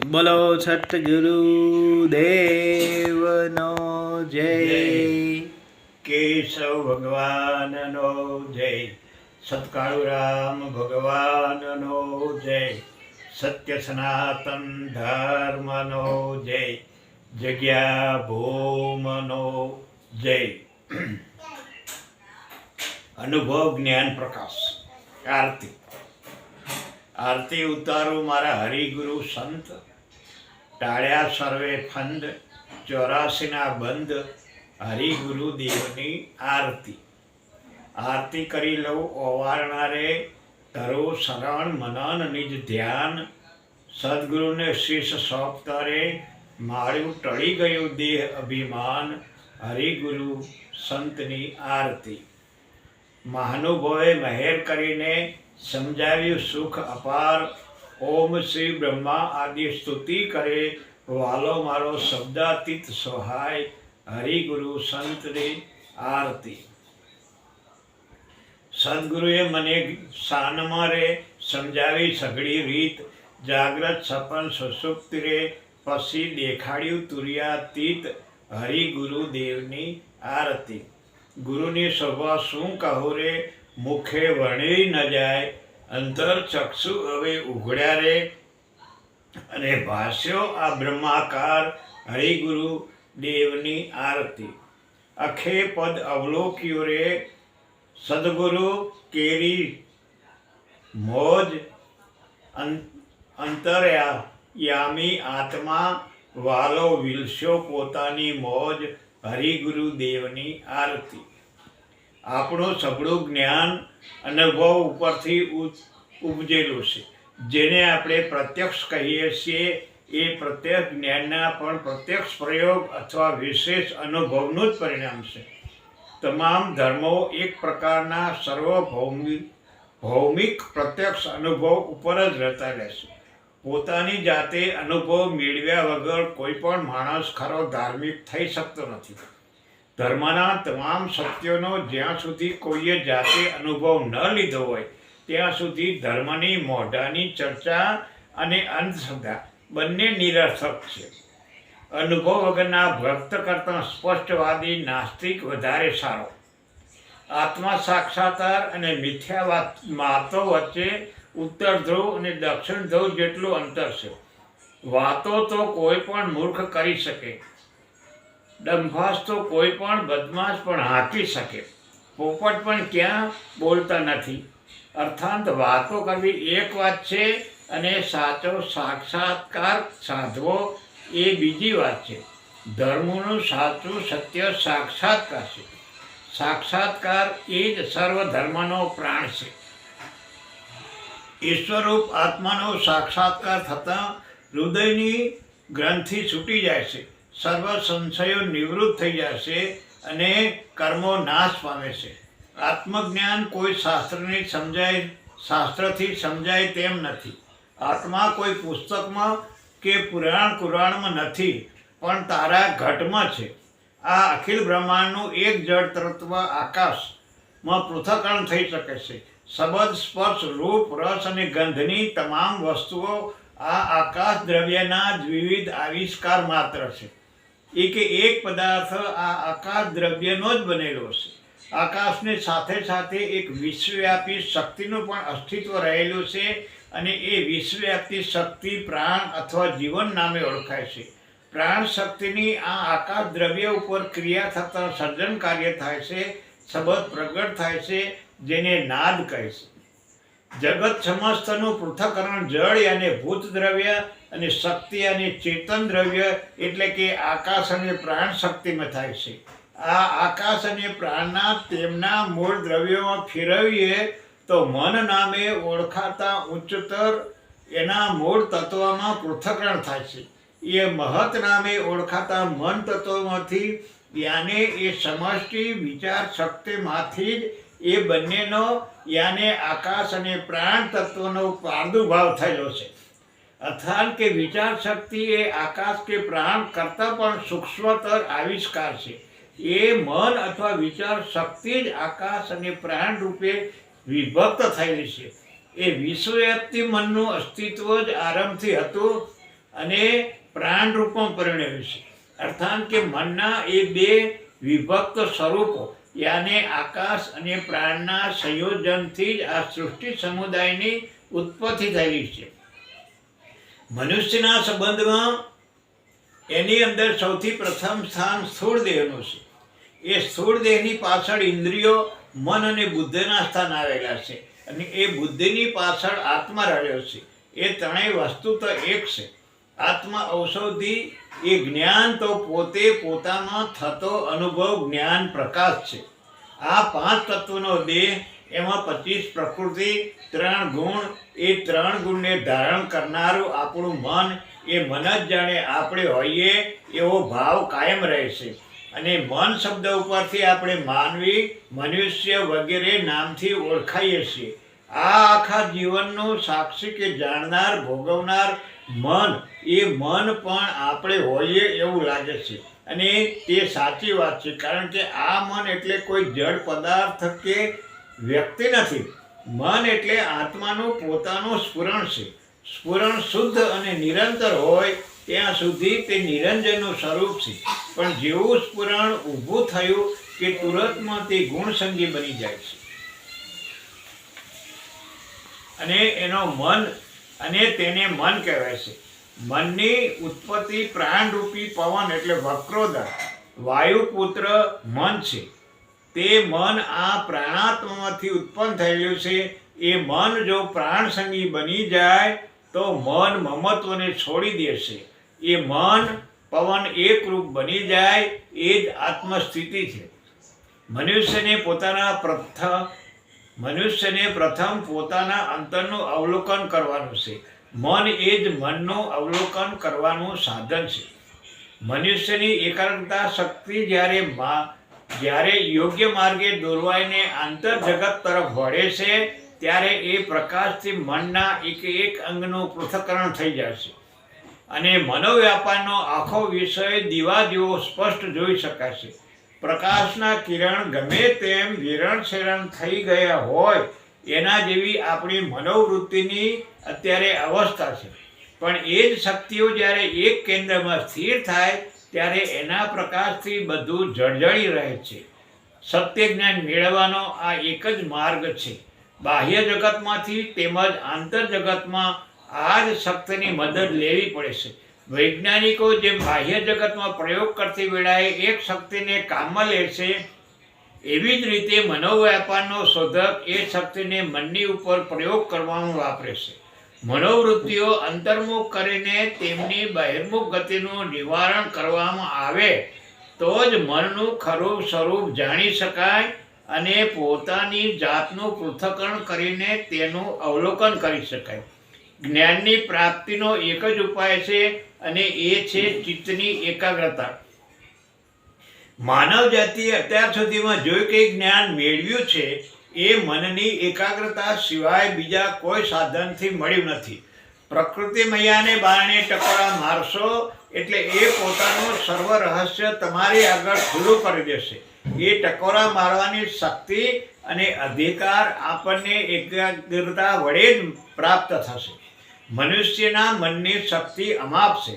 બોલો છઠ ગુરુદેવનો જય. કેશવ ભગવાનનો જય. સત્કાળુ રામ ભગવાનનો જય. સત્ય સનાતન ધર્મનો જય. જગ્યા ભૂમનો જય. અનુભવ જ્ઞાન પ્રકાશ. આરતી. આરતી ઉતારું મારા હરિગુરુ સંત, ટાળ્યા સર્વે ફંદ, 84ના બંધ, હરિગુરુદેવની આરતી. આરતી કરી લઉં ઓવારનારે, ધરો શરણ મનન નિજ ધ્યાન, સદગુરુને શીશ સોંપતારે, માળ્યું ટળી ગયું દેહ અભિમાન, હરિગુરુ સંતની આરતી. મહાનુભાવે મહેર કરીને સમજાવ્યું સુખ અપાર, ઓમ શ્રી બ્રહ્મા આદિ સ્તુતિ કરે, વાલો મારો શબ્દાતીત સહાય, હરિગુરુ સંતની આરતી. સદગુરુએ મને શાનમાં રે સમજાવી સઘળી રીત, જાગ્રત સપન સુષુપ્તિ રે પછી દેખાડ્યું તુર્યાતીત, હરિગુરુદેવની આરતી. ગુરુની શોભા શું કહું રે, મુખે વર્ણી ન જાય, અંતર ચક્ષુ હવે ઉઘડ્યા રે, અને ભાષ્યો આ બ્રહ્માકાર, હરિગુરુ દેવની આરતી. અખે પદ અવલોક્યો રે, સદગુરુ કેરી મોજ, અંતરયામી આત્મા, વાલો વિલસ્યો પોતાની મોજ, હરિગુરુ દેવની આરતી. આપણું સઘળું જ્ઞાન અનુભવ ઉપરથી ઉપજેલું છે, જેને આપણે પ્રત્યક્ષ કહીએ છીએ. એ પ્રત્યક્ષ જ્ઞાનના પણ પ્રત્યક્ષ પ્રયોગ અથવા વિશેષ અનુભવનું જ પરિણામ છે. તમામ ધર્મો એક પ્રકારના ભૌમિક પ્રત્યક્ષ અનુભવ ઉપર જ રહેતા રહેશે. પોતાની જાતે અનુભવ મેળવ્યા વગર કોઈ પણ માણસ ખરો ધાર્મિક થઈ શકતો નથી. ધર્મના તમામ સત્યોનો જ્યાં સુધી કોઈએ જાતે અનુભવ ન લીધો હોય ત્યાં સુધી ધર્મની મોઢાની ચર્ચા અને અંધશ્રદ્ધા બંને નિરર્થક છે. અનુભવ વગરના ભક્ત કરતાં સ્પષ્ટવાદી નાસ્તિક વધારે સારો. આત્મા સાક્ષાત્કાર અને મિથ્યા વાતો વચ્ચે ઉત્તર ધ્રુવ અને દક્ષિણ ધ્રુવ જેટલું અંતર છે. વાતો તો કોઈ પણ મૂર્ખ કરી શકે, ડંફાસ તો કોઈ પણ બદમાશ પણ હાંકી શકે, પોપટ પણ ક્યાં બોલતા નથી. અર્થાંત વાતો કરવી એક વાત છે અને સાચો સાક્ષાત્કાર સાધવો એ બીજી વાત છે. ધર્મનું સાચું સત્ય સાક્ષાત્કાર છે. સાક્ષાત્કાર એ જ સર્વ ધર્મનો પ્રાણ છે. ઈશ્વરરૂપ આત્માનો સાક્ષાત્કાર થતાં હૃદયની ગ્રંથિ છૂટી જાય છે, સર્વ સંશયો નિવૃત્ત થઈ જાય છે અને કર્મો નાશ પામે છે. આત્મજ્ઞાન કોઈ શાસ્ત્રથી સમજાય તેમ નથી. આત્મા કોઈ પુસ્તકમાં કે પુરાણમાં નથી, પણ તારા ઘટમાં છે. આ અખિલ બ્રહ્માંડનું એક જળ તત્વ આકાશમાં પૃથ્થકરણ થઈ શકે છે. શબ્દ, સ્પર્શ, રૂપ, રસ અને ગંધની તમામ વસ્તુઓ આ આકાશ દ્રવ્યના જ વિવિધ આવિષ્કાર માત્ર છે. એક પદાર્થ આ આકાશ દ્રવ્યનો જ બનેલો છે. આકાશની સાથે સાથે એક વિશ્વવ્યાપી શક્તિનું પણ અસ્તિત્વ રહેલું છે અને એ વિશ્વવ્યાપી શક્તિ પ્રાણ અથવા જીવન નામે ઓળખાય છે. પ્રાણ શક્તિની આ આકાશ દ્રવ્ય ઉપર ક્રિયા થતાં સર્જન કાર્ય થાય છે, શબ્દ પ્રગટ થાય છે, જેને નાદ કહે છે. જગત સમસ્તનું પૃથ્થકરણ જળ અને ભૂત દ્રવ્ય અને શક્તિ અને ચેતન દ્રવ્ય એટલે કે આકાશ અને પ્રાણ શક્તિમાં થાય છે. આ આકાશ અને પ્રાણના તેમના મૂળ દ્રવ્યોમાં ફેરવીએ તો મન નામે ઓળખાતા ઉચ્ચતર એના મૂળ તત્વમાં પૃથ્થકરણ થાય છે. એ મહત નામે ઓળખાતા મન તત્વમાંથી યાને એ સમષ્ટિ વિચાર શક્તિમાંથી જ એ બંનેનો યાને આકાશ અને પ્રાણ તત્વનો પ્રાદુર્ભાવ થયેલો છે. અર્થાત કે વિચાર શક્તિ એ આકાશ કે પ્રાણ કરતાં પણ સૂક્ષ્મતર આવિષ્કાર છે. એ મન અથવા વિચાર શક્તિ જ આકાશ અને પ્રાણ રૂપે વિભક્ત થયેલી છે. એ વિશ્વવ્યાપી મનનું અસ્તિત્વ જ આરંભથી હતું અને પ્રાણ રૂપમાં પરિણમ્યું છે. અર્થાત કે મનના એ બે વિભક્ત સ્વરૂપો યાને આકાશ અને પ્રાણના સંયોજનથી જ આ સૃષ્ટિ સમુદાયની ઉત્પત્તિ થયેલી છે. મનુષ્યના સંબંધમાં એની અંદર સૌથી પ્રથમ સ્થાન સ્થૂળ દેહનું છે. એ સ્થૂળ દેહની પાછળ ઇન્દ્રિયો, મન અને બુદ્ધિના સ્થાન આવેલા છે અને એ બુદ્ધિની પાછળ આત્મા રહેલો છે. એ ત્રણેય વસ્તુ તો એક છે. આત્મા ઔષધિ એ જ્ઞાન તો પોતે પોતામાં થતો અનુભવ જ્ઞાન પ્રકાશ છે. આ 5 તત્વનો દેહ, એમાં 25 પ્રકૃતિ, 3 ગુણ, એ 3 ગુણને ધારણ કરનારું આપણું મન, એ મન જ જાણે આપણે હોઈએ એવો ભાવ કાયમ રહે છે. અને મન શબ્દ ઉપરથી આપણે માનવી, મનુષ્ય વગેરે નામથી ઓળખાઈએ છીએ. આ આખા જીવનનું સાક્ષી કે જાણનાર, ભોગવનાર મન, એ મન પણ આપણે હોઈએ એવું લાગે છે. અને તે સાચી વાત છે, કારણ કે આ મન એટલે કોઈ જડ પદાર્થ કે વ્યક્તિ નથી. મન એટલે આત્માનું પોતાનું સ્ફુરણ છે. સ્ફુરણ શુદ્ધ અને નિરંતર હોય ત્યાં સુધી તે નિરંજનનું સ્વરૂપ છે. પણ જેવું સ્ફુરણ ઊભું થયું કે તુરંતમાં તે ગુણસંગી બની જાય છે. અને એનો મન, અને તેને મન કહેવાય છે. મનની ઉત્પત્તિ પ્રાણરૂપી પવન એટલે વક્રોદર વાયુપુત્ર મન છે. તે મન આ પ્રાણાત્મામાંથી ઉત્પન્ન થયેલું છે. એ મન જો પ્રાણસંગી બની જાય તો મન મમત્વને છોડી દેશે. એ મન પવન એકરૂપ બની જાય એ જ આત્મસ્થિતિ છે. મનુષ્યને પ્રથમ પોતાના અંતરનું અવલોકન કરવાનું છે. મન એ જ મનનું અવલોકન કરવાનું સાધન છે. મનુષ્યની એકાગ્રતા શક્તિ જ્યારે યોગ્ય માર્ગે દોરવાઈને આંતર જગત તરફ વળે છે ત્યારે એ પ્રકાશથી મનના એક અંગનું પૃથ્થકરણ થઈ જાય છે અને મનોવ્યાપારનો આખો વિષય દીવા જેવો સ્પષ્ટ જોઈ શકાશે. પ્રકાશના કિરણ ગમે તેમ વિરણ થઈ ગયા હોય એના જેવી આપણી મનોવૃત્તિની અત્યારે અવસ્થા છે. પણ એ જ શક્તિઓ જ્યારે એક કેન્દ્રમાં સ્થિર થાય ત્યારે એના પ્રકાશથી બધું જળજળી રહે છે. સત્ય જ્ઞાન મેળવવાનો આ એક જ માર્ગ છે. બાહ્ય જગતમાંથી તેમજ આંતર જગતમાં આ જ શક્તિની મદદ લેવી પડે છે. વૈજ્ઞાનિકો જેમ બાહ્ય જગતમાં પ્રયોગ કરતી વેળાએ એક શક્તિને કામમાં લે છે, એવી જ રીતે મનોવ્યાપારનો શોધક એ શક્તિને મનની ઉપર પ્રયોગ કરવામાં વાપરે છે. મનોવૃત્તિઓ અંતર્મુખ કરીને તેમની બહિર્મુખ ગતિનું નિવારણ કરવામાં આવે તો જ મનનું ખરું સ્વરૂપ જાણી શકાય અને પોતાની જાતનું પૃથ્થકરણ કરીને તેનું અવલોકન કરી શકાય. જ્ઞાનની પ્રાપ્તિનો એક જ ઉપાય છે અને એ છે ચિત્તની એકાગ્રતા. માનવ જાતિએ અત્યાર સુધીમાં જે કંઈ જ્ઞાન મેળવ્યું છે એ મનની એકાગ્રતા સિવાય બીજા કોઈ સાધનથી મળ્યું નથી. પ્રકૃતિ મૈયાને બારણે ટકોરા મારશો એટલે એ પોતાનું સર્વ રહસ્ય તમારી આગળ ખુલ્લું કરી દેશે. એ ટકોરા મારવાની શક્તિ અને અધિકાર આપણને એકાગ્રતા વડે જ પ્રાપ્ત થશે. મનુષ્યના મનની શક્તિ અમાપ છે.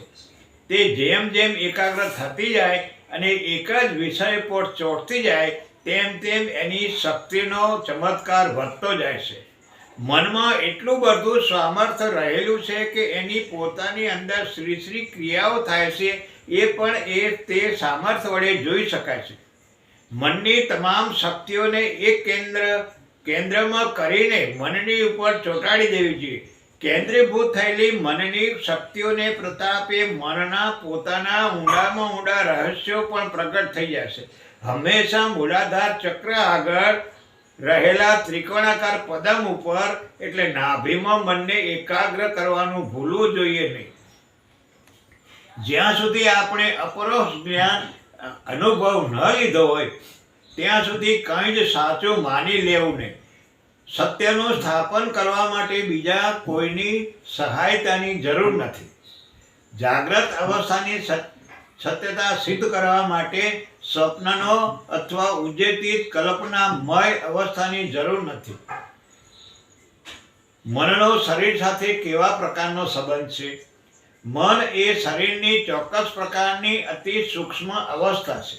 તે જેમ જેમ એકાગ્ર થતી જાય અને એક જ વિષય પર ચોંટતી જાય તેમ તેમ એની શક્તિનો ચમત્કાર વધતો જાય છે. મનમાં એટલું બધું સામર્થ્ય રહેલું છે કે એની પોતાની અંદર શ્રી ક્રિયાઓ થાય છે એ પણ તે સામર્થ્ય વડે જોઈ શકાય છે. મનની તમામ શક્તિઓને એક કેન્દ્રમાં કરીને મનની ઉપર ચોંટાડી દેવી જોઈએ. કેન્દ્રીભૂત થયેલી મનની શક્તિઓને પ્રતાપે મનના પોતાના ઊંડામાં ઊંડા રહસ્યો પણ પ્રગટ થઈ જશે. હંમેશા મૂલાધાર ચક્ર આગળ રહેલા ત્રિકોણાકાર પદમ ઉપર એટલે નાભીમાં મનને એકાગ્ર કરવાનું ભૂલવું જોઈએ નહીં. જ્યાં સુધી આપણે અપરોક્ષ જ્ઞાન અનુભવ ન લીધો હોય ત્યાં સુધી કંઈ જ સાચું માની લેવું નહીં. સત્યનું સ્થાપન કરવા માટે બીજા કોઈની સહાયતાની જરૂર નથી. જાગ્રત અવસ્થાની સત્યતા સિદ્ધ કરવા માટે સ્વપ્નનો અથવા ઉદ્દેશિત કલ્પનામય અવસ્થાની જરૂર નથી. મનનો શરીર સાથે કેવા પ્રકારનો સંબંધ છે? મન એ શરીરની ચોક્કસ પ્રકારની અતિ સૂક્ષ્મ અવસ્થા છે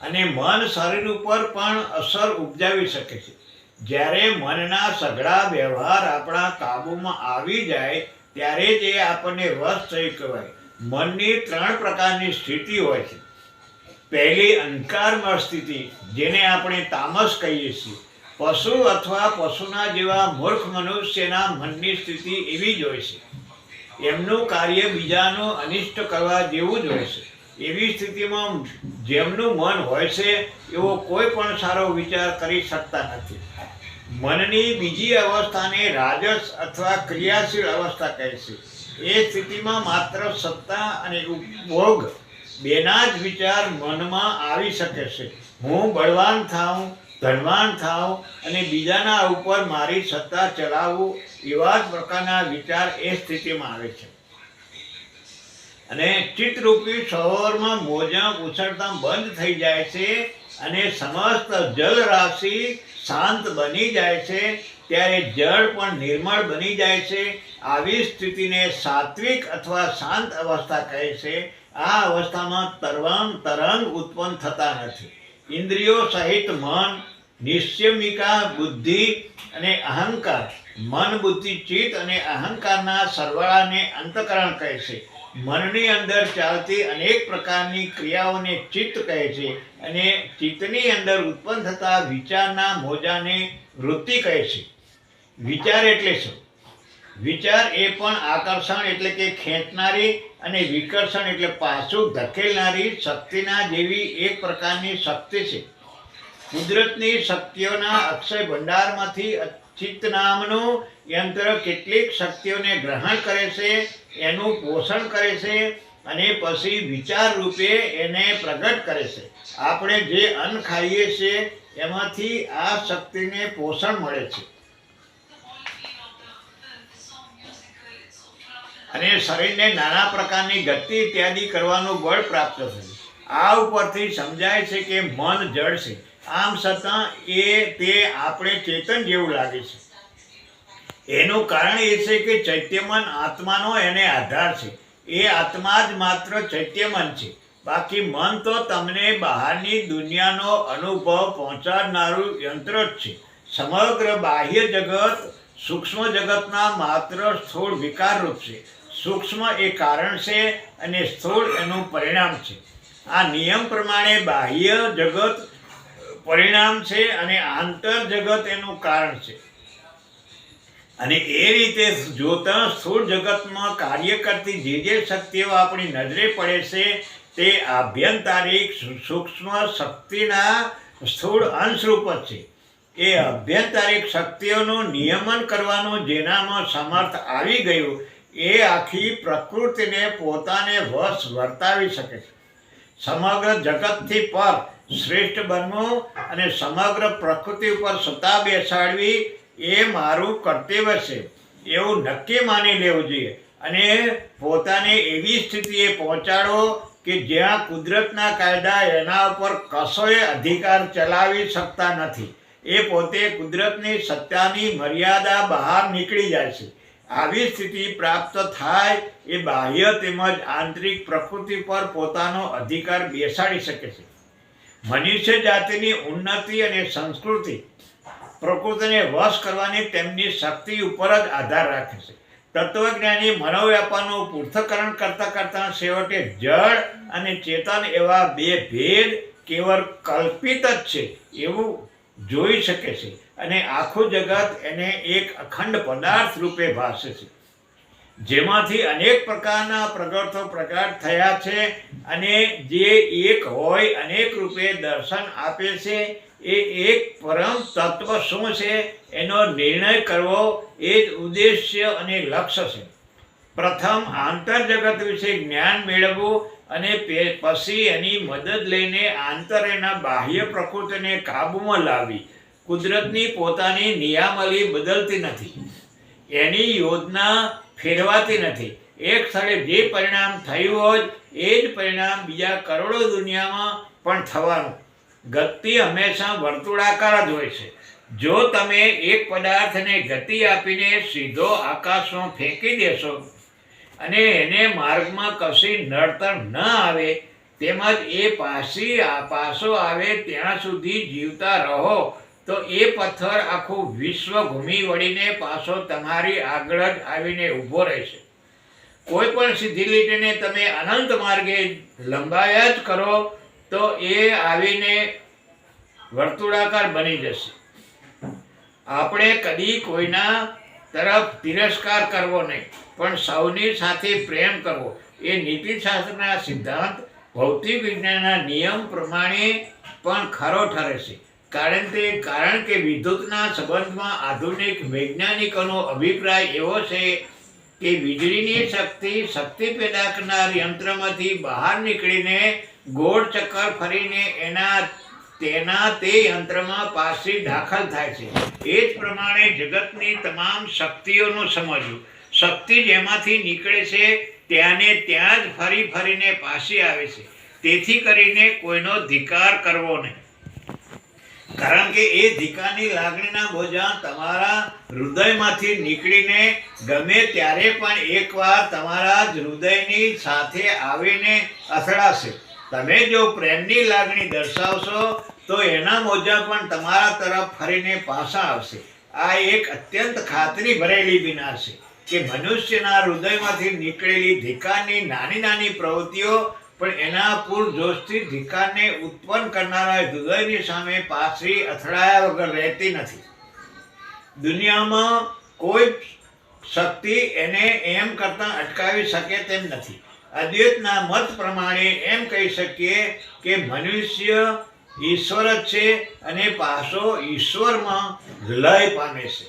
અને મન શરીર ઉપર પણ અસર ઉપજાવી શકે છે. જ્યારે મનના સઘળા વ્યવહાર આપણા કાબૂમાં આવી જાય ત્યારે જ એ આપણને વશ થઈ કહેવાય. મનની 3 પ્રકારની સ્થિતિ હોય છે. પહેલી અંધકારમય સ્થિતિ, જેને આપણે તામસ કહીએ છીએ. પશુ અથવા પશુના જેવા મૂર્ખ મનુષ્યના મનની સ્થિતિ એવી જ હોય છે. એમનું કાર્ય બીજાનું અનિષ્ટ કરવા જેવું જ હોય છે. એવી સ્થિતિમાં જેમનું મન હોય છે એવો કોઈ પણ સારો વિચાર કરી શકતા નથી. મનની બીજી અવસ્થાને રાજસ અથવા ક્રિયાશીલ અવસ્થા કહે છે. એ સ્થિતિમાં માત્ર સત્તા અને ઉપભોગ બેના જ વિચાર મનમાં આવી શકે છે. હું બળવાન થાઉં, ધનવાન થાઉં અને બીજાના ઉપર મારી સત્તા ચલાવવું, એવા જ પ્રકારના વિચાર એ સ્થિતિમાં આવે છે. અને ચિત્તરૂપી સરોવરમાં મોજા ઉછળતા બંધ થઈ જાય છે અને સમસ્ત જલ રાશિ શાંત બની જાય છે. ત્યારે જળ પણ નિર્મળ બની જાય છે. આવી સ્થિતિને સાત્વિક અથવા શાંત અવસ્થા કહે છે. આ અવસ્થામાં તરંગ ઉત્પન્ન થતા નથી. ઇન્દ્રિયો સહિત મન, નિશ્ચયમિકા બુદ્ધિ અને અહંકાર, મન, બુદ્ધિ, ચિત્ત અને અહંકારના સરવાળાને અંતઃકરણ કહે છે. મનની અંદર ચાલતી અનેક પ્રકારની ક્રિયાઓને ચિત્ત કહે છે અને ચિત્તની અંદર ઉત્પન્ન થતા વિચારના મોજાને વૃત્તિ કહે છે. વિચાર એટલે શું? વિચાર એ પણ આકર્ષણ એટલે કે ખેંચનારી અને વિકર્ષણ એટલે પાછું ધકેલનારી શક્તિના જેવી એક પ્રકારની શક્તિ છે. કુદરતની શક્તિઓના અક્ષય ભંડારમાંથી ચિત્ત નામનું યંત્ર કેટલીક શક્તિઓને ગ્રહણ કરે છે, એનું પોષણ કરે છે અને પછી વિચાર રૂપે એને પ્રગટ કરે છે. આપણે જે અન્ન ખાઈએ છીએ એમાંથી આ શક્તિને પોષણ મળે છે અને શરીરને નાના પ્રકારની ગતિ ઇત્યાદિ કરવાનું બળ પ્રાપ્ત થયું. આ ઉપરથી સમજાય છે કે મન જળ છે, આમ છતાં તે આપણે ચેતન જેવું લાગે છે. એનું કારણ એ છે કે ચૈત્યમન આત્માનો એને આધાર છે. એ આત્મા જ માત્ર ચૈત્યમન છે. બાકી મન તો તમને બહારની દુનિયાનો અનુભવ પહોંચાડનારું યંત્ર જ છે. સમગ્ર બાહ્ય જગત સૂક્ષ્મ જગતના માત્ર સ્થૂળ વિકારરૂપ છે. સૂક્ષ્મ એ કારણ છે અને સ્થૂળ એનું પરિણામ છે. આ નિયમ પ્રમાણે બાહ્ય જગત પરિણામ છે અને આંતર જગત એનું કારણ છે. અને એ રીતે જોતા સ્થૂળ જગતમાં કાર્ય કરતી જે શક્તિઓ આપણી નજરે પડે છે તે આભ્યંતરિક સૂક્ષ્મ શક્તિના સ્થૂળ અંશરૂપ જ છે. એ આભ્યંતરિક શક્તિઓનું નિયમન કરવાનું જેનામાં સમર્થ આવી ગયું એ આખી પ્રકૃતિને પોતાને વશ વર્તાવી શકે છે. સમગ્ર જગતથી પર શ્રેષ્ઠ બનવું અને સમગ્ર પ્રકૃતિ ઉપર સત્તા બેસાડવી એ મારું કર્તવ્ય છે એવું નક્કી માની લેવું જોઈએ અને પોતાને એવી સ્થિતિએ પહોંચાડો કે જ્યાં કુદરતના કાયદા એના ઉપર કશોય અધિકાર ચલાવી શકતા નથી. એ પોતે કુદરતની સત્તાની મર્યાદા બહાર નીકળી જાય છે. આવી સ્થિતિ પ્રાપ્ત થાય એ બાહ્ય તેમજ આંતરિક પ્રકૃતિ પર પોતાનો અધિકાર બેસાડી શકે છે. મનુષ્ય જાતિની ઉન્નતિ અને સંસ્કૃતિ પ્રકૃતિને વશ કરવાની તેમની શક્તિ ઉપર જ આધાર રાખે છે. તત્વજ્ઞાની મનોવ્યાપારનું પૃથ્થકરણ કરતાં છેવટે જળ અને ચેતન એવા બે ભેદ કેવળ કલ્પિત જ છે એવું જોઈ શકે છે અને આખું જગત એને એક અખંડ પદાર્થ રૂપે ભાસે છે, જેમાંથી અનેક પ્રકારના પ્રગટો પ્રગટ થયા છે અને જે એક હોય અનેક રૂપે દર્શન આપે છે. એ એક પરમ તત્વ શું છે એનો નિર્ણય કરવો એ જ ઉદ્દેશ્ય અને લક્ષ્ય છે. પ્રથમ આંતરજગત વિશે જ્ઞાન મેળવવું અને પછી એની મદદ લઈને આંતરેના બાહ્ય પ્રકૃતિને કાબૂમાં લાવવી. કુદરતની પોતાની નિયમાવલી બદલતી નથી, એની યોજના ફેરવાતી નથી. એક સ્થળે જે પરિણામ થયું હોય એ જ પરિણામ બીજા કરોડો દુનિયામાં પણ થવાનું. ગતિ હંમેશા વર્તુળાકાર જ હોય છે. જો તમે એક પદાર્થને ગતિ આપીને સીધો આકાશમાં ફેંકી દેશો અને એને માર્ગમાં કશી નડતર ન આવે તેમજ એ પાસો આવે ત્યાં સુધી જીવતા રહો તો એ પથ્થર આખું વિશ્વ ઘૂમી વળીને પાછો તમારી આગળ જ આવીને ઊભો રહેશે. કોઈ પણ સીધી લીટીને તમે અનંત માર્ગે લંબાવ્યા જ કરો તો એ આવીને વર્તુળાકાર બની જશે. આપણે કદી કોઈના તરફ તિરસ્કાર કરવો નહીં, પણ સૌની સાથે પ્રેમ કરવો એ નીતિશાસ્ત્રના સિદ્ધાંત ભૌતિક વિજ્ઞાનના નિયમ પ્રમાણે પણ ખરો ઠરે છે. કારણ કે વિદ્યુતના સંબંધમાં આધુનિક વૈજ્ઞાનિકોનો અભિપ્રાય એવો છે કે વીજળીની શક્તિ પેદા કરનાર યંત્રમાંથી બહાર નીકળીને ગોળ ચક્કર ફરીને તે યંત્રમાં પાછી દાખલ થાય છે. એ જ પ્રમાણે જગતની તમામ શક્તિઓનું સમજવું. શક્તિ જેમાંથી નીકળે છે ત્યાંને ત્યાં જ ફરીને પાછી આવે છે. તેથી કરીને કોઈનો ધિક્કાર કરવો નહીં, કારણ કે એ ધિક્કારની લાગણીના બોજા તમારા હૃદયમાંથી નીકળીને ગમે ત્યારે પણ એકવાર તમારા જ હૃદયની સાથે આવીને અથડાશે. તમે જો પ્રેમની લાગણી દર્શાવશો તો એના મોજા પણ તમારા તરફ ફરીને પાછા આવશે. આ એક અત્યંત ખાતરી ભરેલી બિના છે કે મનુષ્યના હૃદયમાંથી નીકળેલી ધિક્કારની નાની પ્રવૃત્તિઓ પણ એના પૂરજોશથી ધિક્કારને ઉત્પન્ન કરનારા હૃદયની સામે પાછી અથડાયા વગર રહેતી નથી. દુનિયામાં કોઈ શક્તિ એને એમ કરતાં અટકાવી શકે તેમ નથી. અદ્વૈતના મત પ્રમાણે એમ કહી શકીએ કે મનુષ્ય ઈશ્વર જ છે અને પાછો ઈશ્વરમાં લય પામે છે.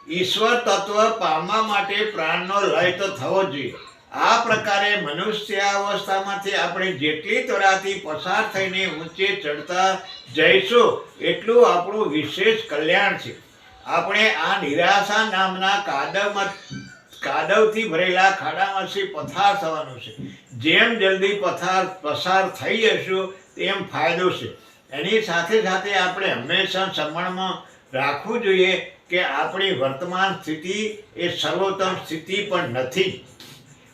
ઈશ્વર તત્વ પામવા માટે પ્રાણનો લય તો થવો જ જોઈએ. આ પ્રકારે મનુષ્યાવસ્થામાંથી આપણે જેટલી ત્વરાથી પસાર થઈને ઊંચે ચડતા જઈશું એટલું આપણું વિશેષ કલ્યાણ છે. આપણે આ નિરાશા નામના કાદવથી ભરેલા ખાડામાંથી પસાર થવાનું છે. જેમ જલ્દી પસાર થઈ જશું તેમ ફાયદો છે. એની સાથે આપણે હંમેશા સમજણમાં રાખવું જોઈએ કે આપણી વર્તમાન સ્થિતિ એ સર્વોત્તમ સ્થિતિ પણ નથી.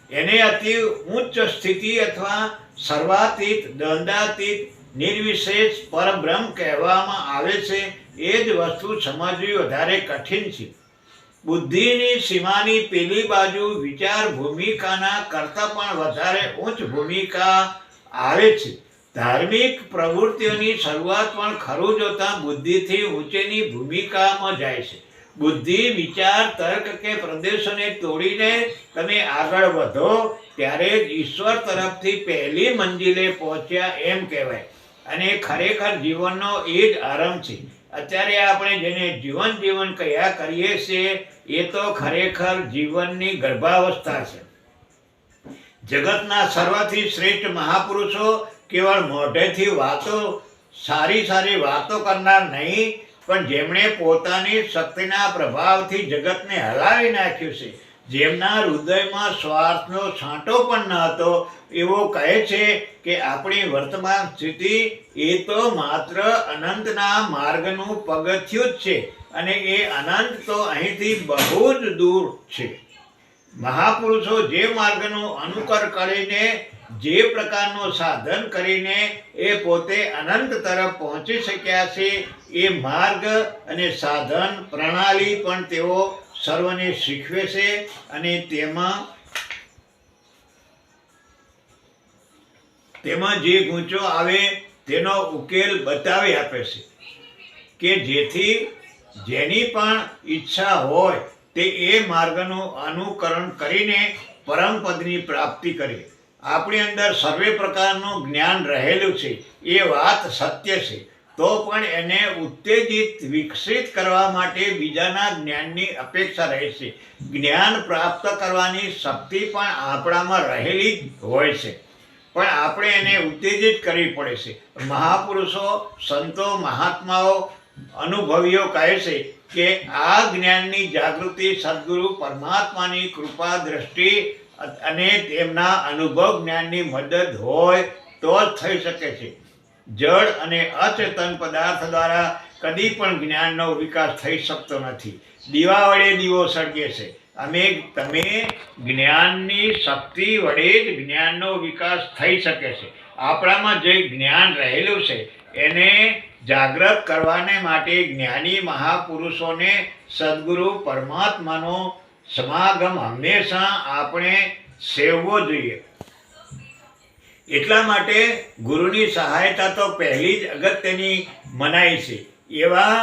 એને અતિ ઉચ્ચ સ્થિતિ અથવા સર્વાતીત, દંડાતીત, નિર્વિશેષ પરબ્રહ્મ કહેવામાં આવે છે. એ જ વસ્તુ સમજવી વધારે કઠિન છે. બુદ્ધિની સીમાની પેલી બાજુ વિચાર ભૂમિકાના કરતાં પણ વધારે ઉચ્ચ ભૂમિકા આવે છે. ધાર્મિક પ્રવૃત્તિઓની શરૂઆત પણ ખરું જોતા બુદ્ધિથી ઊંચેની ભૂમિકામાં જાય છે. બુદ્ધિ, વિચાર, તર્ક કે પ્રદેશોને તોડીને તમે આગળ વધો ત્યારે જ ઈશ્વર તરફથી પહેલી મંજિલે પહોંચ્યા એમ કહેવાય. અને ખરેખર જીવનનો એ જ આરંભ છે. અત્યારે આપણે જેને જીવન કહ્યા કરીએ છીએ એ તો ખરેખર જીવનની ગર્ભાવસ્થા છે. જગતના સર્વથી શ્રેષ્ઠ મહાપુરુષો કેવળ મોઢેથી સારી વાતો કરનાર નહીં, પણ જેમણે પોતાની શક્તિના પ્રભાવથી જગતને હલાવી નાખ્યું છે, જેમના હૃદયમાં સ્વાર્થનો છાંટો પણ ન હતો, એવો કહે છે કે આપણી વર્તમાન સ્થિતિ એ તો માત્ર અનંતના માર્ગનું પગથિયું જ છે અને એ અનંત તો અહીંથી બહુ જ દૂર છે. મહાપુરુષો જે માર્ગનું અનુકરણ કરીને, જે પ્રકારનું સાધન કરીને એ પોતે અનંત તરફ પહોંચી શક્યા છે, એ માર્ગ અને સાધન પ્રણાલી પણ તેઓ સર્વને શીખવે છે અને તેમાં જે ગૂંચો આવે તેનો ઉકેલ બતાવી આપે છે કે જેની પણ ઈચ્છા હોય તે એ માર્ગનું અનુકરણ કરીને પરમપદની પ્રાપ્તિ કરે. આપણી અંદર સર્વે પ્રકારનું જ્ઞાન રહેલું છે એ વાત સત્ય છે, તો પણ એને ઉત્તેજિત વિકસિત કરવા માટે બીજાના જ્ઞાનની અપેક્ષા રહે છે. જ્ઞાન પ્રાપ્ત કરવાની શક્તિ પણ આપણામાં રહેલી હોય છે, પણ આપણે એને ઉત્તેજિત કરવી પડે છે. મહાપુરુષો, સંતો, મહાત્માઓ, અનુભવીઓ કહે છે કે આ જ્ઞાનની જાગૃતિ સદગુરુ પરમાત્માની કૃપા દ્રષ્ટિ અને તેમના અનુભવ જ્ઞાનની મદદ હોય તો જ થઈ શકે છે. જળ અને અચેતન પદાર્થ દ્વારા કદી પણ જ્ઞાનનો વિકાસ થઈ શકતો નથી. દીવા વડે દીવો સળગે છે તમે જ્ઞાનની શક્તિ વડે જ જ્ઞાનનો વિકાસ થઈ શકે છે. આપણામાં જે જ્ઞાન રહેલું છે એને જાગૃત કરવાને માટે જ્ઞાની મહાપુરુષોને સદગુરુ પરમાત્માનો સમાગમ હંમેશા આપણે સેવવો જોઈએ. એટલા માટે ગુરુની સહાયતા તો પહેલી જ અગત્યની મનાય છે. એવા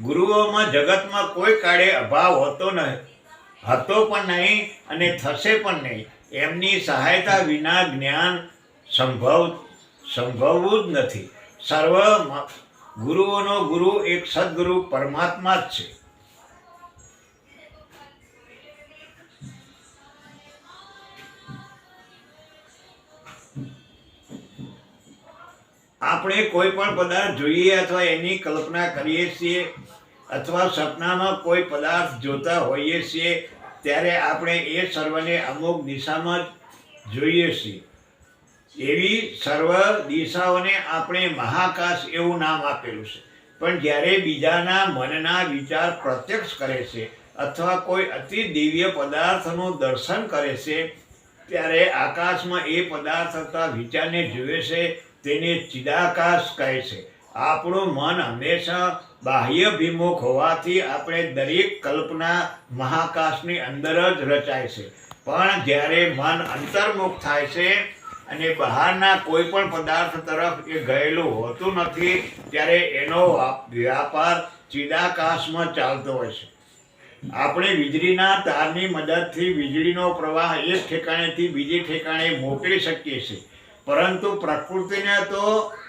ગુરુઓમાં જગતમાં કોઈ કાળે અભાવ હતો પણ નહીં અને થશે પણ નહીં. એમની સહાયતા વિના જ્ઞાન સંભવવું જ નથી. સર્વ ગુરુઓનો ગુરુ એક સદગુરુ પરમાત્મા જ છે. આપણે કોઈ પણ પદાર્થ જોઈએ અથવા એની કલ્પના કરીએ છીએ અથવા સપનામાં કોઈ પદાર્થ જોતા હોઈએ છીએ ત્યારે આપણે એ સર્વને અમુક દિશામાં જ જોઈએ છીએ. એવી સર્વ દિશાઓને આપણે મહાકાશ એવું નામ આપેલું છે. પણ જ્યારે બીજાના મનના વિચાર પ્રત્યક્ષ કરે છે અથવા કોઈ અતિ દિવ્ય પદાર્થનું દર્શન કરે છે ત્યારે આકાશમાં એ પદાર્થ અથવા વિચારને જુએ છે. તેને ચિદાકાશ કહે છે. આપણું મન હંમેશા બાહ્યભિમુખ હોવાથી આપણે દરેક કલ્પના મહાકાશની અંદર જ રચાય છે. પણ જ્યારે મન અંતર્મુખ થાય છે અને બહારના કોઈ પણ પદાર્થ તરફ એ ગયેલું હોતું નથી ત્યારે એનો વ્યાપાર ચિદાકાશમાં ચાલતો હોય છે. આપણે વીજળીના તારની મદદથી વીજળીનો પ્રવાહ એક ઠેકાણેથી બીજે ઠેકાણે મોકલી શકીએ છીએ. પરંતુ પ્રકૃતિને તો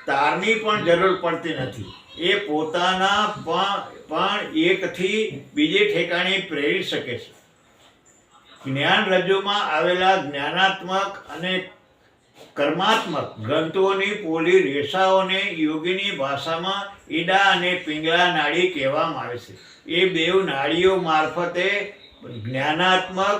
તારની પણ જરૂર પડતી નથી. એ પોતાના પણ એકથી બીજે ઠેકાણે પ્રેરી શકે છે. જ્ઞાન રજ્જુમાં આવેલા જ્ઞાનાત્મક અને કર્માત્મક ગ્રંથોની પોલી રેસાઓને યોગીની ભાષામાં ઈડા અને પિંગલા નાડી કહેવામાં આવે છે. એ બેઉ નાડીઓ મારફતે જ્ઞાનાત્મક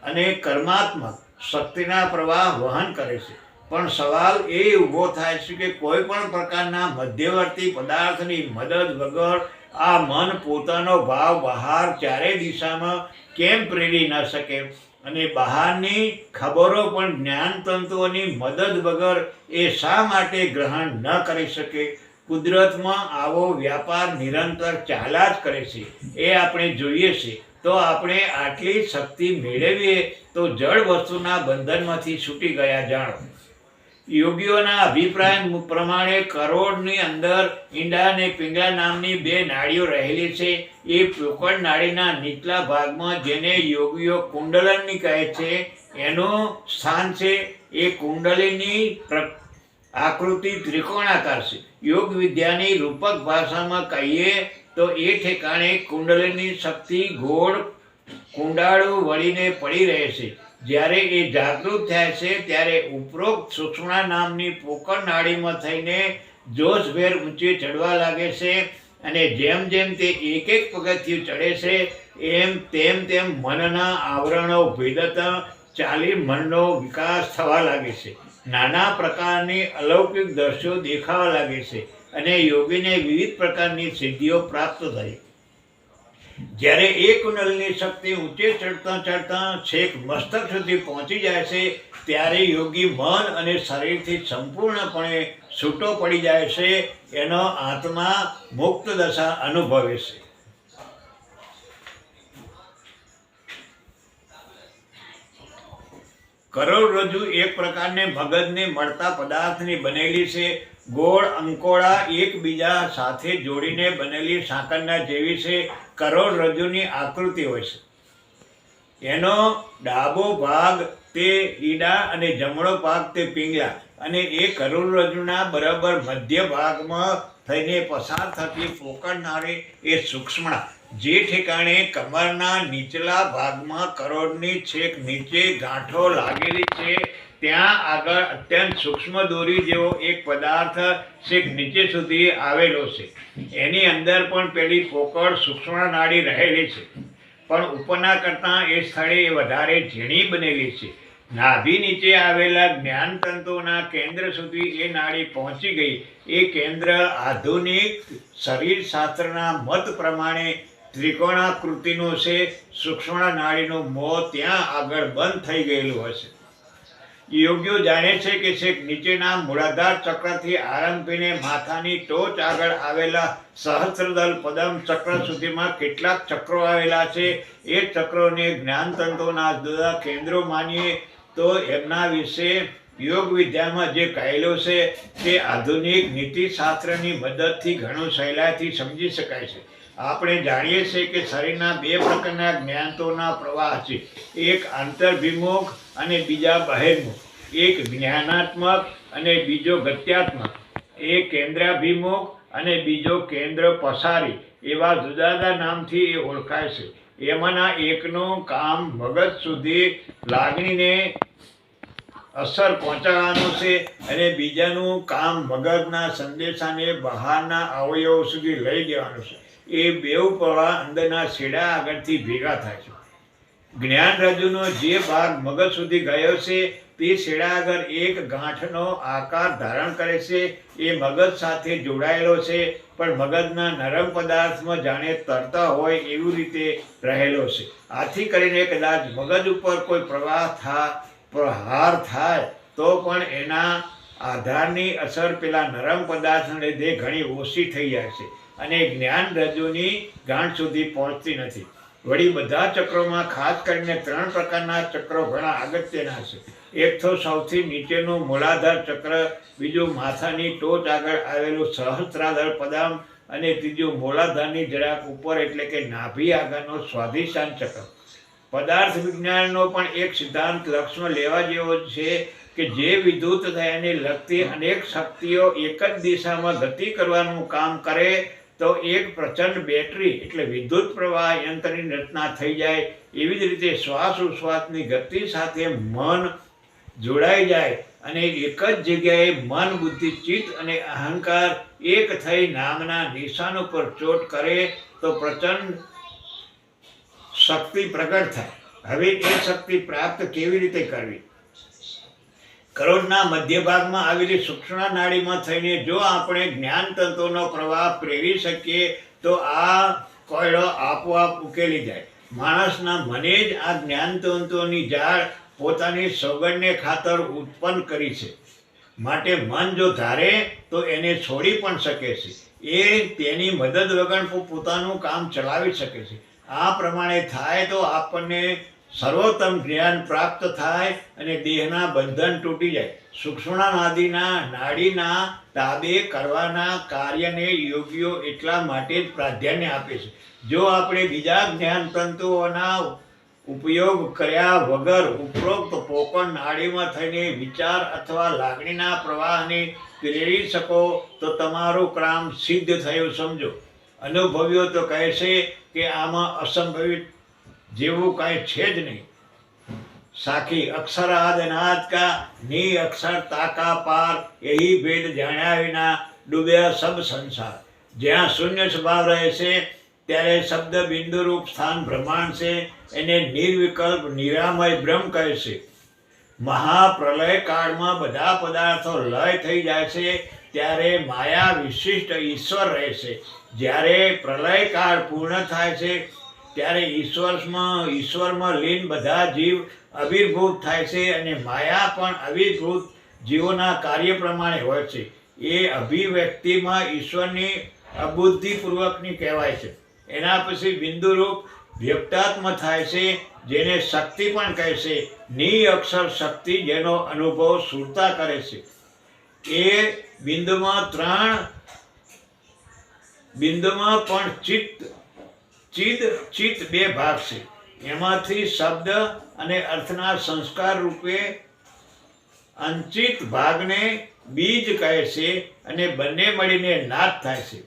અને કર્માત્મક શક્તિના પ્રવાહ વહન કરે છે. પણ સવાલ એ ઊભો થાય છે કે કોઈ પણ પ્રકારના મધ્યવર્તી પદાર્થની મદદ વગર આ મન પોતાનો ભાવ બહાર ચારે દિશામાં કેમ પ્રેરી ન શકે અને બહારની ખબરો પણ જ્ઞાનતંતુઓની મદદ વગર એ શા માટે ગ્રહણ ન કરી શકે? કુદરતમાં આવો વ્યાપાર નિરંતર ચાલ્યા જ કરે છે. એ આપણે જોઈએ છીએ. તો આપણે આટલી શક્તિ મેળવીએ તો જળ વસ્તુના બંધનમાંથી છૂટી ગયા જાણો. યોગીઓના અભિપ્રાય પ્રમાણે કરોડની અંદર ઈંડા અને પિંગલા નામની બે નાડીઓ રહેલી છે. એ પોકળ નાડીના નીચલા ભાગમાં જેને યોગીઓ કુંડલની કહે છે એનું સ્થાન છે. એ કુંડલીની આકૃતિ ત્રિકોણાકાર છે. યોગ વિદ્યાની રૂપક ભાષામાં કહીએ તો એ ઠેકાણે કુંડલીની શક્તિ ગોળ કુંડાળું વળીને પડી રહે છે. જ્યારે એ જાગૃત થાય છે ત્યારે ઉપરોક્ત સુષુમ્ના નામની પોકળ નાડીમાં થઈને જોશભેર ઊંચે ચડવા લાગે છે અને જેમ જેમ તે એક એક પગથિયું ચડે છે તેમ મનના આવરણો ભેદતા ચાલી મનનો વિકાસ થવા લાગે છે. નાના પ્રકારની અલૌકિક દ્રશ્યો દેખાવા લાગે છે અને યોગીને વિવિધ પ્રકારની સિદ્ધિઓ પ્રાપ્ત થઈ. જ્યારે એ કુંડલની શક્તિ ઊંચે ચડતા છેક મસ્તક સુધી પહોંચી જાય છે ત્યારે યોગી મન અને શરીરથી સંપૂર્ણપણે છૂટો પડી જાય છે. એનો આત્મા મુક્ત દશા અનુભવે છે. કરોડરજ્જુ એક પ્રકારને મગજને મળતા પદાર્થની બનેલી છે. ગોળ અંકોળા એકબીજા સાથે જોડીને બનેલી સાંકળના જેવી છે. કરોડરજ્જુની આકૃતિ હોય છે. એનો ડાબો ભાગ તે ઈડા અને જમણો ભાગ તે પિંગલા અને એ કરોડરજ્જુના બરાબર મધ્ય ભાગમાં થઈને પસાર થતી પોકળ નાડી એ સૂક્ષ્મણા જે ઠેકાણે કમરના નીચલા ભાગમાં કરોડની છેક નીચે ગાંઠો લાગેલી છે ત્યાં આગળ અત્યંત સૂક્ષ્મ દોરી જેવો એક પદાર્થ છેક નીચે સુધી આવેલો છે. એની અંદર પણ પેલી પોકળ સૂક્ષ્મ નાડી રહેલી છે પણ ઉપરના કરતાં એ સ્થળે વધારે ઝીણી બનેલી છે. નાભી નીચે આવેલા જ્ઞાનતંતુના કેન્દ્ર સુધી એ નાડી પહોંચી ગઈ. એ કેન્દ્ર આધુનિક શરીરશાસ્ત્રના મત પ્રમાણે ત્રિકોણાકૃતિનું છે. સૂક્ષ્મ નાડીનું મોં ત્યાં આગળ બંધ થઈ ગયેલું હશે. યોગીઓ જાણે છે કે છેક નીચેના મૂળાધાર ચક્રથી આરંભીને માથાની ટોચ આગળ આવેલા સહસ્ત્રદલ પદમ ચક્ર સુધીમાં કેટલાક ચક્રો આવેલા છે. એ ચક્રોને જ્ઞાનતંતુના જુદા કેન્દ્રો માનીએ તો એમના વિશે યોગ વિદ્યામાં જે કહેલું છે તે આધુનિક નીતિશાસ્ત્રની મદદથી ઘણું સહેલાઈથી સમજી શકાય છે. આપણે જાણીએ છીએ કે શરીરના બે પ્રકારના જ્ઞાનતંતુના પ્રવાહ છે. એક આંતરભિમુખ અને બીજા બહિર્મુખ. એક જ્ઞાનાત્મક અને બીજો ગત્યાત્મક. એક કેન્દ્રાભિમુખ અને બીજો કેન્દ્ર પસારી. એવા જુદા જુદા નામથી એ ઓળખાય છે. એમાંના એકનું કામ મગજ સુધી લાગણીને અસર પહોંચાડવાનું છે અને બીજાનું કામ મગજના સંદેશાને બહારના અવયવો સુધી લઈ જવાનું છે. એ બેઉ પ્રવાહ અંદરના છેડા આગળથી ભેગા થાય છે. જ્ઞાન રજ્જુનો જે ભાગ મગજ સુધી ગયો છે તે છેડા આગળ એક ગાંઠનો આકાર ધારણ કરે છે. એ મગજ સાથે જોડાયેલો છે પણ મગજના નરમ પદાર્થમાં જાણે તરતા હોય એવી રીતે રહેલો છે. આથી કરીને કદાચ મગજ ઉપર કોઈ પ્રહાર થાય તો પણ એના આધારની અસર પેલા નરમ પદાર્થને લીધે ઘણી ઓછી થઈ જાય છે અને જ્ઞાન રજ્જુની ગાંઠ સુધી પહોંચતી નથી. વળી બધા ચક્રોમાં ખાસ કરીને 3 પ્રકારના ચક્રો ઘણા અગત્યના છે. એક તો સૌથી નીચેનું મૂળાધાર ચક્ર, બીજું માથાની ટોચ આગળ આવેલું સહસ્ત્રાધાર પદમ અને ત્રીજું મૂળાધારની જરાક ઉપર એટલે કે નાભી આગળનો સ્વાધિષ્ઠાન ચક્ર. પદાર્થ વિજ્ઞાનનો પણ એક સિદ્ધાંત લક્ષમાં લેવા જેવો છે કે જે વિદ્યુત થયાને લગતી અનેક શક્તિઓ એક જ દિશામાં ગતિ કરવાનું કામ કરે તો એક પ્રચંડ બેટરી એટલે વિદ્યુત પ્રવાહ યંત્રની રચના થઈ જાય. એવી જ રીતે શ્વાસ ઉશ્વાસની ગતિ સાથે મન જોડાઈ જાય અને એક જ જગ્યાએ મન, બુદ્ધિ, ચિત્ત અને અહંકાર એક થઈ નામના નિશાન ઉપર ચોટ કરે તો પ્રચંડ શક્તિ પ્રગટ થાય. હવે એ શક્તિ પ્રાપ્ત કેવી રીતે કરવી? કરોડના મધ્ય ભાગમાં આવેલી સૂક્ષ્મ નાડીમાં થઈને જો આપણે જ્ઞાનતંતુનો પ્રવાહ પ્રેરી શકીએ તો આ કોયડો આપોઆપ ઉકેલી જાય. માણસના મને જ આ જ્ઞાનતંતુઓની જાળ પોતાની સોગંદને ખાતર ઉત્પન્ન કરી છે. માટે મન જો ધારે તો એને છોડી પણ શકે છે. એ તેની મદદ વગર પોતાનું કામ ચલાવી શકે છે. આ પ્રમાણે થાય તો આપણને સર્વોત્તમ જ્ઞાન પ્રાપ્ત થાય અને દેહના બંધન તૂટી જાય. સૂક્ષ્મ નાડીના તાબે કરવાના કાર્યને યોગીઓ એટલા માટે જ પ્રાધાન્ય આપે છે. જો આપણે બીજા જ્ઞાન તંતુઓના ઉપયોગ કર્યા વગર ઉપરોક્ત પોકળ નાડીમાં થઈને વિચાર અથવા લાગણીના પ્રવાહને પ્રેરી શકો તો તમારું કામ સિદ્ધ થયું સમજો. અનુભવીઓ તો કહે છે કે આમાં અસંભવિત જેવું કાંઈ છે જ નહીં. સાખી અક્ષરાદ અનાદ કા ની અક્ષર તાકા પાર यही ભેદ જાણ્યા વિના ડૂબ્યા સબ સંસાર. જ્યાં શૂન્ય સ્વભાવ રહે છે ત્યારે શબ્દ બિંદુરૂપ સ્થાન બ્રહ્માંડ છે. એને નિર્વિકલ્પ નિરામય બ્રહ્મ કહે છે. મહાપ્રલય કાળમાં બધા પદાર્થો લય થઈ જાય છે ત્યારે માયા વિશિષ્ટ ઈશ્વર રહે છે. જ્યારે પ્રલય કાળ પૂર્ણ થાય છે ત્યારે ઈશ્વરમાં લીન બધા જીવ આવિર્ભૂત થાય છે અને માયા પણ આવિર્ભૂત જીવોના કાર્ય પ્રમાણે હોય છે. એ અભિવ્યક્તિમાં ઈશ્વરની અબુદ્ધિપૂર્વકની કહેવાય છે. એના પછી બિંદુરૂપ વ્યક્તાત્મ થાય છે જેને શક્તિ પણ કહે છે. ની અક્ષર શક્તિ જેનો અનુભવ સુરતા કરે છે. એ બિંદુમાં પણ ચિત્ત બે ભાગ છે. એમાંથી શબ્દ અને અર્થના સંસ્કાર રૂપે અંચિત ભાગને બીજ કહે છે અને બંને મળીને નાદ થાય છે.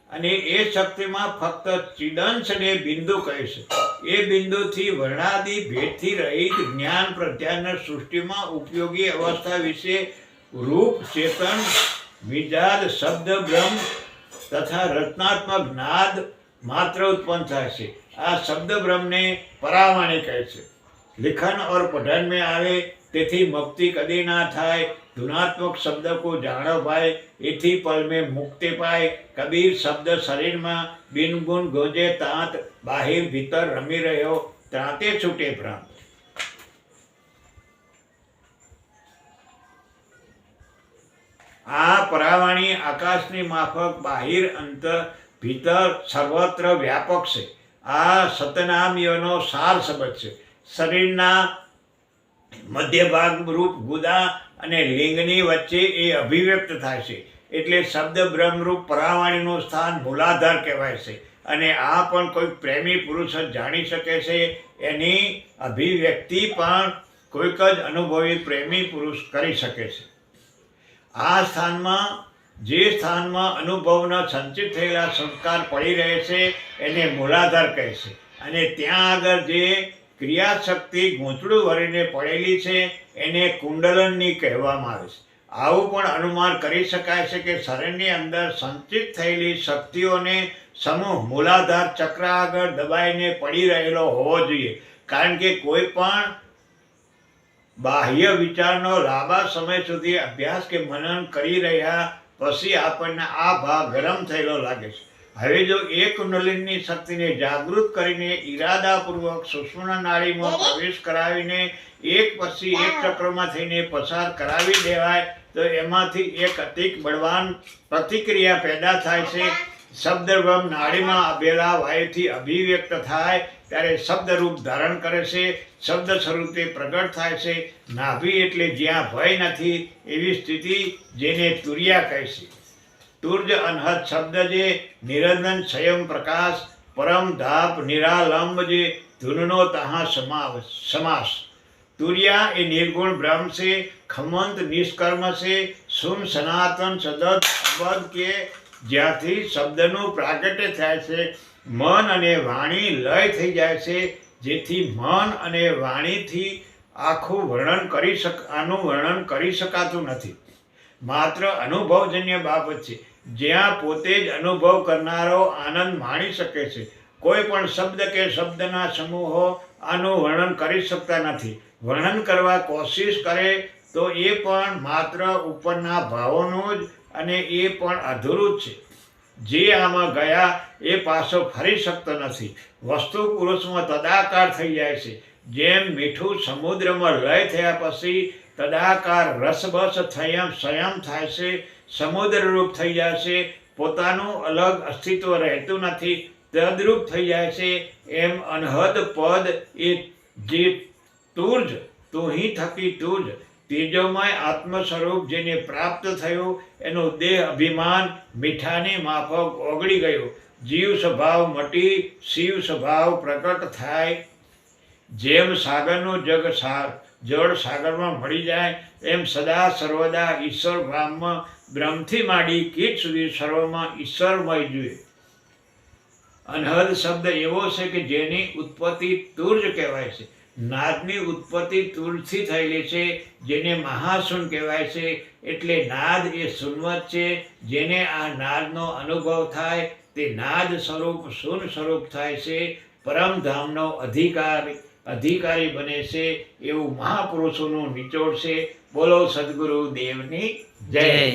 અને એ શક્તિમાં ફક્ત ચિદંશને બિંદુ કહે છે. એ બિંદુથી વર્ણાદિ ભેદથી રહિત જ્ઞાન પ્રત્યાન સૃષ્ટિમાં ઉપયોગી અવસ્થા વિશે રૂપ, ચેતન, વિજાદ, શબ્દ, બ્રહ્મ તથા રચનાત્મક નાદ માત્ર ઉત્પન્ન થાય છે. આ શબ્દ બ્રહ્મને પરાવાણી કહે છે. लिखन और पठन में आवे તેથી મુક્તિ કદી ના થાય. धुनात्मक शब्द को जानो भाई इथी पल में मुक्ति पाए। कबीर शब्द शरीर में बिन गुण गोजे तात बाहिर भीतर रमी रह्यो ताते छूटे भ्रम। आ परावाणी आकाशनी माफक बाहिर अंत भीतर सर्वत्र व्यापक છે। આ સતનામીઓનો સાર શબ્દ છે। શરીરના મધ્ય ભાગ રૂપ ગુદા અને લિંગની વચ્ચે એ અભિવ્યક્ત થાય છે, એટલે શબ્દ બ્રહ્મરૂપ પરાવાણીનું સ્થાન મૂલાધાર કહેવાય છે। અને આ પણ કોઈ પ્રેમી પુરુષ જ જાણી શકે છે। એની અભિવ્યક્તિ પણ કોઈક જ અનુભવી પ્રેમી પુરુષ કરી શકે છે। આ સ્થાનમાં જે સ્થાનમાં અનુભવના સંચિત થયેલા સંસ્કાર પડી રહે છે એને મૂલાધાર કહે છે। અને ત્યાં આગળ જે ક્રિયાશક્તિ ગૂંચળું વળીને પડેલી છે એને કુંડલનની કહેવામાં આવે છે। આવું પણ અનુમાન કરી શકાય છે કે શરીરની અંદર સંચિત થયેલી શક્તિઓને સમૂહ મૂલાધાર ચક્ર આગળ દબાઈને પડી રહેલો હોવો જોઈએ, કારણ કે કોઈ પણ બાહ્ય વિચારનો લાંબા સમય સુધી અભ્યાસ કે મનન કરી રહ્યા પછી આપણને આ ભાગ ગરમ થયેલો લાગે છે। હવે જો એ કુંડલિનીની શક્તિને જાગૃત કરીને ઈરાદાપૂર્વક સુષુમ્ના નાડીમાં પ્રવેશ કરાવીને એક પછી એક ચક્રમાં થઈને પસાર કરાવી દેવાય તો એમાંથી એક અતિક બળવાન પ્રતિક્રિયા પેદા થાય છે। શબ્દબ્રહ્મ નાડીમાં આવેલા વાયુથી અભિવ્યક્ત થાય ત્યારે શબ્દરૂપ ધારણ કરે છે, શબ્દ સ્વરૂપે પ્રગટ થાય છે। નાભી એટલે જ્યાં ભય નથી એવી સ્થિતિ, જેને તુર્યા કહે છે। તુર્જ અનહદ શબ્દ જે નિરંજન સ્વયં પ્રકાશ પરમ ધાપ નિરાલંબ જે ધૂનનો તહા સમાસ। તુર્યા એ નિર્ગુણ બ્રહ્મ છે, ખમંત નિષ્કર્મ છે, શુન સનાતન સદત અબદ કે જ્યાંથી શબ્દનું પ્રાગટ્ય થાય છે। મન અને વાણી લય થઈ જાય છે, જેથી મન અને વાણીથી આનું વર્ણન કરી શકાતું નથી। માત્ર અનુભવજન્ય બાબત છે, જ્યાં પોતે જ અનુભવ કરનારો આનંદ માણી શકે છે। કોઈ પણ શબ્દ કે શબ્દના સમૂહો આનું વર્ણન કરી શકતા નથી। વર્ણન કરવા કોશિશ કરે તો એ પણ માત્ર ઉપરના ભાવોનું જ, અને એ પણ અધૂરું જ છે। જે આમાં ગયા એ પાછો ફરી શકતો નથી। વસ્તુ પુરુષમાં તદાકાર થઈ જાય છે, જેમ મીઠું સમુદ્રમાં લય થયા પછી તદાકાર રસબસ સંયમ થાય છે, સમુદ્રરૂપ થઈ જાય છે, પોતાનું અલગ અસ્તિત્વ રહેતું નથી, તદરૂપ થઈ જાય છે। એમ અનહદ પદ એ જે તુર્જ તુહી થકી તુર્જ તેજોમય આત્મ સ્વરૂપ જેને પ્રાપ્ત થયું એનું દેહ અભિમાન મીઠાની માફક ઓગળી ગયું। જીવ સ્વભાવ મટી શિવ સ્વભાવ પ્રગટ થાય। જેમ સાગરનું જળ સાગરમાં મળી જાય એમ સદા સર્વદા ઈશ્વર ભાવમાં બ્રહ્મથી માંડી કીટ સુધી સર્વમાં ઈશ્વરમય જોઈએ। અનહદ શબ્દ એવો છે કે જેની ઉત્પત્તિ તુર્જ કહેવાય છે। નાદની ઉત્પત્તિ તુર્જથી થયેલી છે, જેને મહાશુન કહેવાય છે। એટલે નાદ એ શૂન્વત છે। જેને આ નાદનો અનુભવ થાય તે નાદ સ્વરૂપ શૂન સ્વરૂપ થાય છે, પરમધામનો અધિકારી બને છે। એવું મહાપુરુષોનું નિચોડ છે। બોલો સદગુરુ દેવની જય।